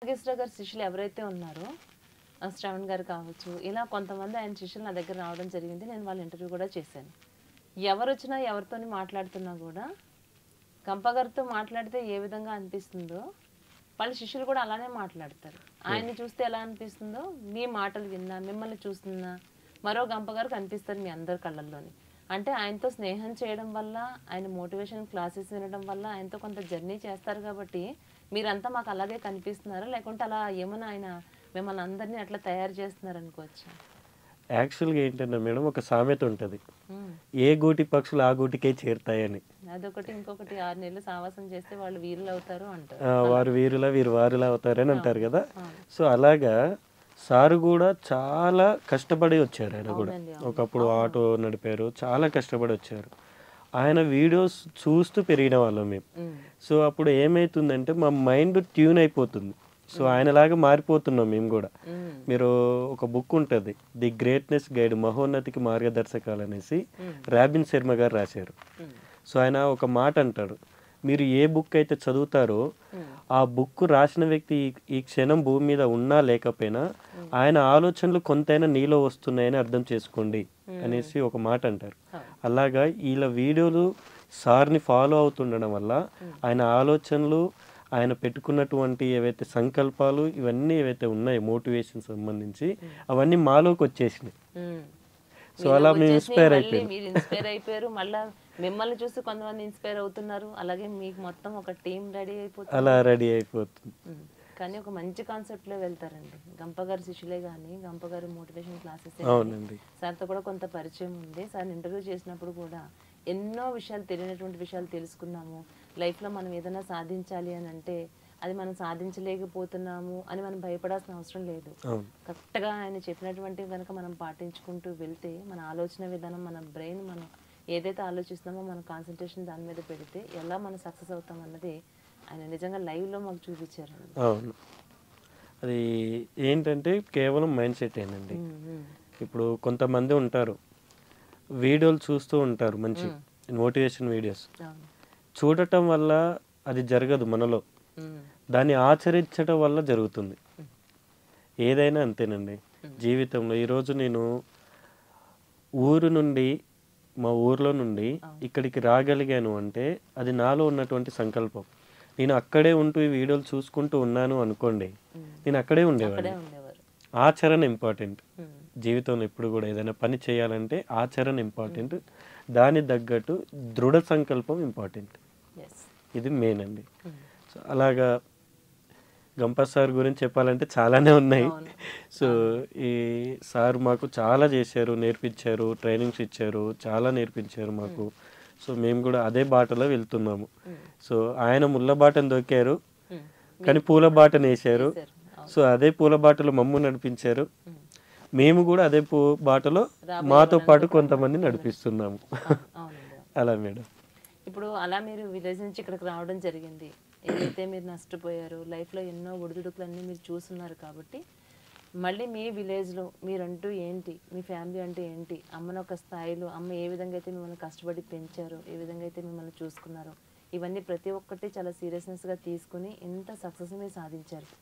నాగేశ్వరరావు గారి శిష్యులు ఎవరైతే ఉన్నారో శ్రవణ్ గారు కావచ్చు, ఇలా కొంతమంది ఆయన శిష్యులు నా దగ్గర రావడం జరిగింది. నేను వాళ్ళ ఇంటర్వ్యూ కూడా చేశాను. ఎవరొచ్చినా ఎవరితోని మాట్లాడుతున్నా కూడా గంప గారితో మాట్లాడితే ఏ విధంగా అనిపిస్తుందో వాళ్ళ శిష్యులు కూడా అలానే మాట్లాడతారు. ఆయన్ని చూస్తే ఎలా అనిపిస్తుందో మీ మాటలు విన్నా, మిమ్మల్ని చూస్తున్నా మరో గంప గారు కనిపిస్తారు మీ అందరి కళ్ళల్లోని. అంటే ఆయనతో స్నేహం చేయడం వల్ల, ఆయన మోటివేషన్ క్లాసెస్ వినడం వల్ల ఆయనతో కొంత జర్నీ చేస్తారు కాబట్టి మీరంతా మాకు అలాగే కనిపిస్తున్నారా? లేకుంటే అలా ఏమన్నా ఆయన మిమ్మల్ని అందరినీ అట్లా తయారు చేస్తున్నారు అనుకోవచ్చా? యాక్చువల్‌గా ఏంటంటే మేడం ఒక సామెత ఉంటది. ఏ గూటి పక్షులు ఆ గూటికే చేరుతాయని. అదొకటి. ఇంకొకటి 6 నెలలు సావాసం చేస్తే వాళ్ళు వీరులు అవుతారు అంటారు. వారు వీరులా వీరు వారులా అవుతారని అంటారు కదా! అవును. సో అలాగా సారు కూడా చాలా కష్టపడి వచ్చారు ఆయన కూడా. అవునండి, అవును. ఒకప్పుడు ఆటో నడిపారు. చాలా కష్టపడి వచ్చారు. ఆయన వీడియోస్ చూస్తూ పెరిగిన వాళ్ళం మేము. సో అప్పుడు ఏమైతుందంటే మా మైండ్ ట్యూన్ అయిపోతుంది. సో ఆయనలాగా మారిపోతున్నాం మేము కూడా. మీరు ఒక బుక్ ఉంటుంది, ది గ్రేట్నెస్ గైడ్, మహోన్నతికి మార్గదర్శకాలు అనేసి రాబిన్ శర్మ గారు రాశారు. సో ఆయన ఒక మాట అంటాడు, మీరు ఏ బుక్ అయితే చదువుతారో ఆ బుక్ రాసిన వ్యక్తి ఈ క్షణం భూమి మీద ఉన్నా లేకపోయినా ఆయన ఆలోచనలు కొంతైనా నీలో వస్తున్నాయని అర్థం చేసుకోండి అనేసి ఒక మాట అంటారు. అలాగా వీళ్ళ వీడియోలు సార్ని ఫాలో అవుతుండడం వల్ల ఆయన ఆలోచనలు, ఆయన పెట్టుకున్నటువంటి ఏవైతే సంకల్పాలు ఇవన్నీ ఏవైతే ఉన్నాయో మోటివేషన్ సంబంధించి అవన్నీ మాలోకి వచ్చేసినాయి. సో అలా మేము ఇన్స్పైర్ అయిపోయాం. మీరు ఇన్స్పైర్ అయిపోయారు. మళ్ళా మిమ్మల్ని చూసి కొంతమంది ఇన్స్పైర్ అవుతున్నారు. అలాగే మీకు మొత్తం ఒక టీం రెడీ అయిపోతుంది. అలా రెడీ అయిపోతుంది. కానీ ఒక మంచి కాన్సెప్ట్ లో వెళ్తారండి. గంప గారి శిష్యులే కానీ, గంప గారి మోటివేషన్ క్లాసెస్ అవునండి. సార్తో కూడా కొంత పరిచయం ఉంది. సార్ ఇంటర్వ్యూ చేసినప్పుడు కూడా ఎన్నో విషయాలు, తెలియనటువంటి విషయాలు తెలుసుకున్నాము. లైఫ్లో మనం ఏదైనా సాధించాలి అని అంటే అది మనం సాధించలేకపోతున్నాము అని మనం భయపడాల్సిన అవసరం లేదు. కరెక్ట్గా ఆయన చెప్పినటువంటివి కనుక మనం పాటించుకుంటూ వెళ్తే మన ఆలోచన విధానం, మన బ్రెయిన్, మనం ఏదైతే ఆలోచిస్తున్నామో మన కాన్సన్ట్రేషన్ దాని మీద పెడితే ఎలా మనం సక్సెస్ అవుతాం అన్నది ఆయన నిజంగా లైవ్లో మాకు చూపించారు. అవును, అది ఏంటంటే కేవలం మైండ్ సెట్ ఏనండి. ఇప్పుడు కొంతమంది ఉంటారు, వీడియోలు చూస్తూ ఉంటారు, మంచి మోటివేషన్ వీడియోస్ చూడటం వల్ల అది జరగదు మనలో, దాన్ని ఆచరించడం వల్ల జరుగుతుంది. ఏదైనా అంతేనండి జీవితంలో. ఈరోజు నేను ఊరు నుండి, మా ఊర్లో నుండి ఇక్కడికి రాగలిగాను అంటే అది నాలో ఉన్నటువంటి సంకల్పం. నేను అక్కడే ఉంటూ ఈ వీడియోలు చూసుకుంటూ ఉన్నాను అనుకోండి, నేను అక్కడే ఉండేవాడిని. ఆచరణ ఇంపార్టెంట్ జీవితంలో. ఎప్పుడు కూడా ఏదైనా పని చేయాలంటే ఆచరణ ఇంపార్టెంట్, దాని తగ్గట్టు దృఢ సంకల్పం ఇంపార్టెంట్. ఇది మెయిన్ అండి. సో అలాగా గంప సార్ గురించి చెప్పాలంటే చాలానే ఉన్నాయి. సో ఈ సార్ మాకు చాలా చేశారు, నేర్పించారు, ట్రైనింగ్స్ ఇచ్చారు, చాలా నేర్పించారు మాకు. సో మేము కూడా అదే బాటలో వెళ్తున్నాము. సో ఆయన ముళ్ళ బాటను దొక్కారు కానీ పూల బాటను వేశారు. సో అదే పూల బాటలో మమ్ము నడిపించారు. మేము కూడా అదే బాటలో మాతో పాటు కొంతమంది నడిపిస్తున్నాము. అలా మేడం. ఇప్పుడు అలా మీరు విలేజ్ నుంచి ఇక్కడికి రావడం జరిగింది. ఏదైతే మీరు నష్టపోయారు, లైఫ్లో ఎన్నో ఒడిదుడుకులన్నీ మీరు చూస్తున్నారు కాబట్టి మళ్ళీ మీ విలేజ్లో మీరంటూ ఏంటి, మీ ఫ్యామిలీ అంటే ఏంటి, అమ్మను ఒక స్థాయిలో, అమ్మ ఏ విధంగా అయితే మిమ్మల్ని కష్టపడి పెంచారో, ఏ విధంగా అయితే మిమ్మల్ని చూసుకున్నారో, ఇవన్నీ ప్రతి ఒక్కటి చాలా సీరియస్నెస్గా తీసుకుని ఇంత సక్సెస్ మీరు సాధించారు.